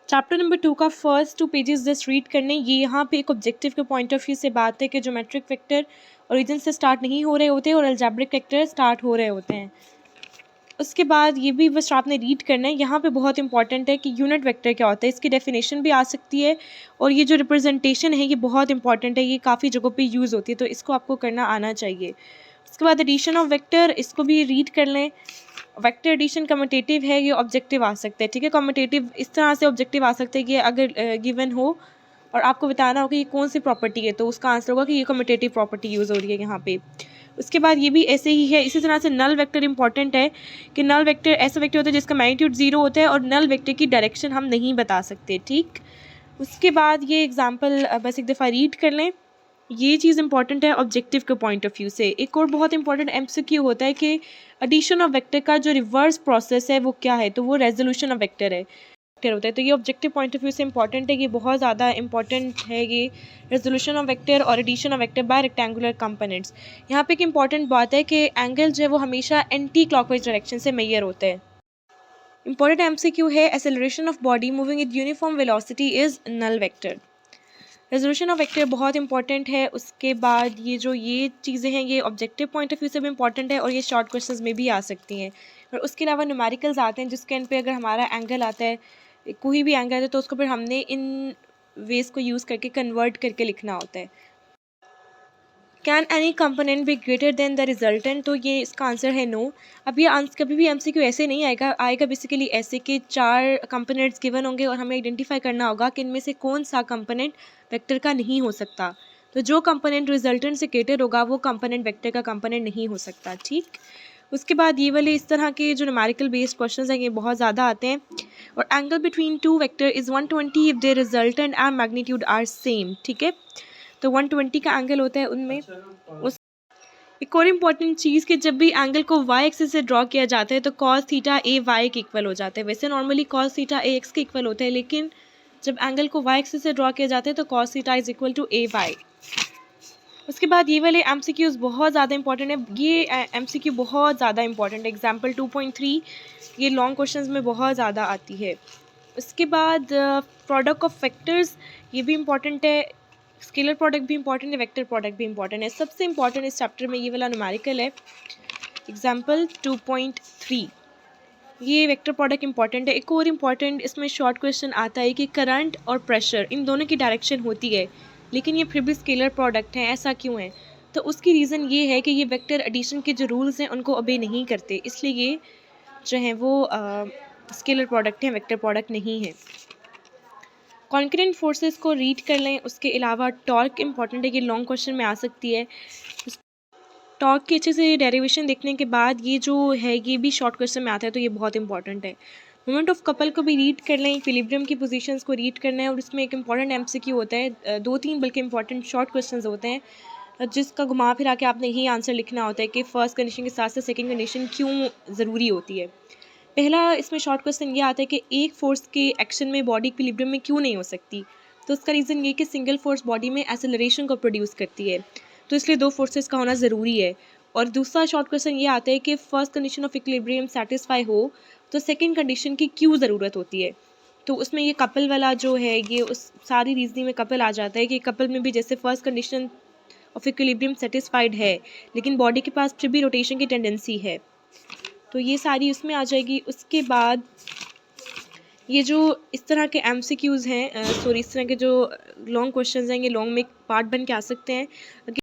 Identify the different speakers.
Speaker 1: Chapter number 2 का first 2 pages just read करने। ये यहाँ पे एक ऑब्जेक्टिव के पॉइंट ऑफ व्यू से बात है कि ज्योमेट्रिक वेक्टर ओरिजिन से स्टार्ट नहीं हो रहे होते और अलजेब्रिक वेक्टर स्टार्ट हो रहे होते हैं। उसके बाद ये भी बस आपने रीड करना है। यहाँ पे बहुत इंपॉर्टेंट है कि यूनिट वेक्टर क्या होता है, इसकी डेफिनेशन भी आ सकती है और ये जो रिप्रेजेंटेशन है ये बहुत इंपॉर्टेंट है, ये काफ़ी जगहों पे यूज़ होती है, तो इसको आपको करना आना चाहिए। उसके बाद एडिशन ऑफ वेक्टर, इसको भी रीड कर लें। वेक्टर एडिशन कम्यूटेटिव है, ये ऑब्जेक्टिव आ सकता है, ठीक है। कम्यूटेटिव इस तरह से ऑब्जेक्टिव आ सकता है कि अगर गिवन हो और आपको बताना हो कि ये कौन सी प्रॉपर्टी है, तो उसका आंसर होगा कि ये कम्यूटेटिव प्रॉपर्टी यूज़ हो रही है यहाँ पे। उसके बाद ये भी ऐसे ही है। इसी तरह से नल वेक्टर इंपॉर्टेंट है कि नल वेक्टर ऐसा वेक्टर होता है जिसका मैग्नीट्यूड 0 होता है और नल वेक्टर की डायरेक्शन हम नहीं बता सकते, ठीक। उसके बाद ये एग्जाम्पल बस एक दफ़ा रीड कर लें। ये चीज़ इंपॉर्टेंट है ऑब्जेक्टिव के पॉइंट ऑफ व्यू से। एक और बहुत इंपॉर्टेंट एमसीक्यू होता है कि एडिशन ऑफ वेक्टर का जो रिवर्स प्रोसेस है वो क्या है, तो वो रेजोल्यूशन ऑफ वेक्टर है, वेक्टर होता है। तो ये ऑब्जेक्टिव पॉइंट ऑफ व्यू से इंपॉर्टेंट है, ये बहुत ज़्यादा इंपॉर्टेंट है ये रेजोल्यूशन ऑफ वेक्टर और addition of vector by rectangular components. यहाँ पे एक इंपॉर्टेंट बात है कि एंगल जो है वो हमेशा एंटी क्लॉकवाइज डायरेक्शन से मेजर होता है। इंपॉर्टेंट एमसीक्यू है acceleration of body moving with uniform velocity is null vector. Resolution of vector बहुत इंपॉर्टेंट है। उसके बाद ये चीज़ें हैं ये ऑब्जेक्टिव पॉइंट ऑफ व्यू से भी इंपॉर्टेंट है और ये शॉर्ट क्वेश्चंस में भी आ सकती हैं। और उसके अलावा न्यूमेरिकल्स आते हैं जिसके एंड पे अगर हमारा एंगल आता है, कोई भी एंगल है, तो उसको फिर हमने इन वेज को यूज़ करके कन्वर्ट करके लिखना होता है। Can any component be greater than the resultant, तो ये इसका आंसर है नो। अब ये आंसर कभी भी एमसीक्यू ऐसे नहीं आएगा बेसिकली ऐसे कि 4 कंपोनेंट्स गिवन होंगे और हमें आइडेंटिफाई करना होगा कि इनमें से कौन सा कंपोनेंट वेक्टर का नहीं हो सकता। तो जो कंपोनेंट रिजल्टेंट से ग्रेटर होगा वो कंपोनेंट वेक्टर का कंपोनेंट नहीं हो सकता, ठीक। उसके बाद ये वाले इस तरह के जो न्यूमेरिकल बेस्ड क्वेश्चंस हैं ये बहुत ज़्यादा आते हैं। और angle between 2 vector is 120 if their resultant and magnitude are same, ठीक है। तो 120 का एंगल होता है उनमें। उस एक और इम्पॉर्टेंट चीज़ कि जब भी एंगल को वाई एक्सिस से ड्रॉ किया जाता है तो कॉस थीटा ए वाई के इक्वल हो जाता है। वैसे नॉर्मली कॉस थीटा ए एक्स के इक्वल होता है, लेकिन जब एंगल को वाई एक्सिस से ड्रॉ किया जाता है तो cos theta is equal to A Y. उसके बाद ये वाले एमसीक्यूज बहुत ज़्यादा इंपॉर्टेंट है। ये एमसीक्यू बहुत ज़्यादा इंपॉर्टेंट है। एग्जाम्पल 2.3 ये लॉन्ग क्वेश्चंस में बहुत ज़्यादा आती है। उसके बाद प्रोडक्ट ऑफ वेक्टर्स, ये भी इंपॉर्टेंट है। स्केलर प्रोडक्ट भी इंपॉर्टेंट है, वेक्टर प्रोडक्ट भी इंपॉर्टेंट है। सबसे इंपॉर्टेंट इस चैप्टर में ये वाला न्यूमेरिकल है। एग्जाम्पल 2.3 ये वेक्टर प्रोडक्ट इंपॉर्टेंट है। एक और इम्पॉर्टेंट इसमें शॉर्ट क्वेश्चन आता है कि करंट और प्रेशर इन दोनों की डायरेक्शन होती है लेकिन ये फिर भी स्केलर प्रोडक्ट हैं, ऐसा क्यों है। तो उसकी रीज़न ये है कि ये वेक्टर एडिशन के जो रूल्स हैं उनको ओबे नहीं करते, इसलिए ये जो है वो स्केलर प्रोडक्ट हैं, वेक्टर प्रोडक्ट नहीं है। कॉन्करेंट फोर्सेस को रीड कर लें। उसके अलावा टॉर्क इंपॉर्टेंट है, ये लॉन्ग क्वेश्चन में आ सकती है। टॉर्क की अच्छे से डेरिवेशन देखने के बाद ये जो है ये भी शॉर्ट क्वेश्चन में आता है, तो ये बहुत इंपॉर्टेंट है। मोमेंट ऑफ कपल को भी रीड कर लें। इक्विलिब्रियम की पोजीशंस को रीड करना है और उसमें एक इंपॉर्टेंट एमसीक्यू होता है, 2-3 बल्कि इंपॉर्टेंट शॉर्ट क्वेश्चंस होते हैं जिसका घुमा फिरा के आपने यही आंसर लिखना होता है कि फर्स्ट कंडीशन के साथ साथ सेकंड कंडीशन क्यों ज़रूरी होती है। पहला इसमें शॉर्ट क्वेश्चन ये आता है कि एक फोर्स के एक्शन में बॉडी इक्विलिब्रियम में क्यों नहीं हो सकती। तो उसका रीज़न ये कि सिंगल फोर्स बॉडी में एक्सेलरेशन को प्रोड्यूस करती है, तो इसलिए 2 फोर्सेस का होना ज़रूरी है। और दूसरा शॉर्ट क्वेश्चन ये आता है कि first condition of equilibrium satisfy हो तो सेकंड कंडीशन की क्यों ज़रूरत होती है। तो उसमें ये कपल वाला जो है ये उस सारी रीजनिंग में कपल आ जाता है कि कपल में भी जैसे first condition of equilibrium satisfied है लेकिन बॉडी के पास फिर भी रोटेशन की टेंडेंसी है, तो ये सारी उसमें आ जाएगी। उसके बाद ये जो इस तरह के एमसीक्यूज़ हैं, सॉरी इस तरह के जो लॉन्ग क्वेश्चंस हैं ये लॉन्ग में पार्ट बन के आ सकते हैं।